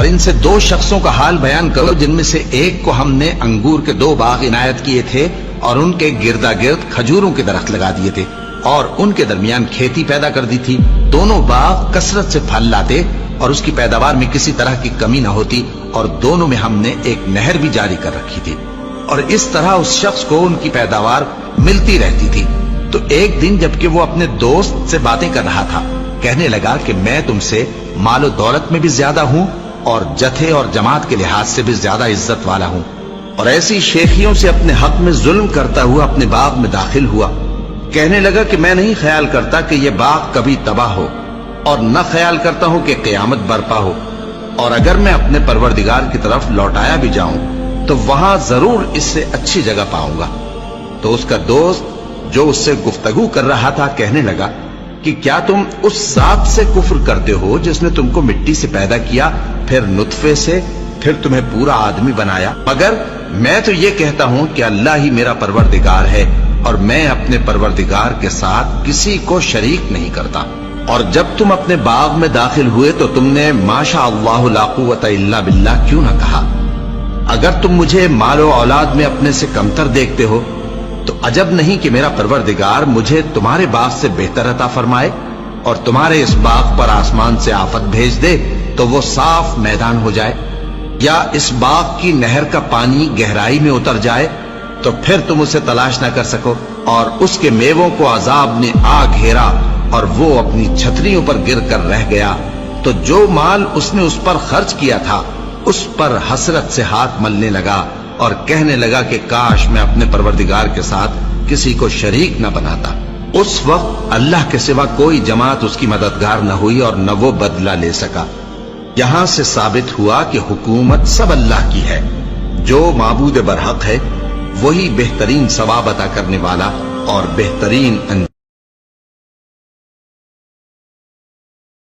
ان سے 2 شخصوں کا حال بیان کرو جن میں سے ایک کو ہم نے انگور کے 2 باغ عنایت کیے تھے اور ان کے گردا گرد کھجوروں کے درخت لگا دیے تھے اور ان کے درمیان کھیتی پیدا کر دی تھی. دونوں باغ کثرت سے پھل لاتے اور اس کی پیداوار میں کسی طرح کی کمی نہ ہوتی اور دونوں میں ہم نے ایک نہر بھی جاری کر رکھی تھی اور اس طرح اس شخص کو ان کی پیداوار ملتی رہتی تھی. تو ایک دن جبکہ وہ اپنے دوست سے باتیں کر رہا تھا کہنے لگا کہ میں تم سے مال و دولت میں بھی زیادہ ہوں اور جتھے اور جماعت کے لحاظ سے بھی زیادہ عزت والا ہوں اور ایسی شیخیوں سے اپنے حق میں ظلم کرتا ہوا اپنے باغ میں داخل ہوا. کہنے لگا کہ میں نہیں خیال کرتا کہ یہ باغ کبھی تباہ ہو اور نہ خیال کرتا ہوں کہ قیامت برپا ہو اور اگر میں اپنے پروردگار کی طرف لوٹایا بھی جاؤں تو وہاں ضرور اس سے اچھی جگہ پاؤں گا. تو اس کا دوست جو اس سے گفتگو کر رہا تھا کہنے لگا کہ کیا تم اس ذات سے کفر کرتے ہو جس نے تم کو مٹی سے پیدا کیا پھر نطفے سے پھر تمہیں پورا آدمی بنایا؟ مگر میں تو یہ کہتا ہوں کہ اللہ ہی میرا پروردگار ہے اور میں اپنے پروردگار کے ساتھ کسی کو شریک نہیں کرتا. اور جب تم اپنے باغ میں داخل ہوئے تو تم نے ماشاء اللہ لا قوت الا باللہ کیوں نہ کہا؟ اگر تم مجھے مال و اولاد میں اپنے سے کمتر دیکھتے ہو تو عجب نہیں کہ میرا پروردگار مجھے تمہارے باغ سے بہتر عطا فرمائے اور تمہارے اس باغ پر آسمان سے آفت بھیج دے تو وہ صاف میدان ہو جائے یا اس باغ کی نہر کا پانی گہرائی میں اتر جائے تو پھر تم اسے تلاش نہ کر سکو اور اس کے میووں کو عذاب نے آ گھیرا اور وہ اپنی چھتریوں پر گر کر رہ گیا تو جو مال اس نے اس پر خرچ کیا تھا اس پر حسرت سے ہاتھ ملنے لگا اور کہنے لگا کہ کاش میں اپنے پروردگار کے ساتھ کسی کو شریک نہ بناتا. اس وقت اللہ کے سوا کوئی جماعت اس کی مددگار نہ ہوئی اور نہ وہ بدلہ لے سکا. یہاں سے ثابت ہوا کہ حکومت سب اللہ کی ہے. جو معبود برحق ہے وہی بہترین ثواب عطا کرنے والا اور بہترین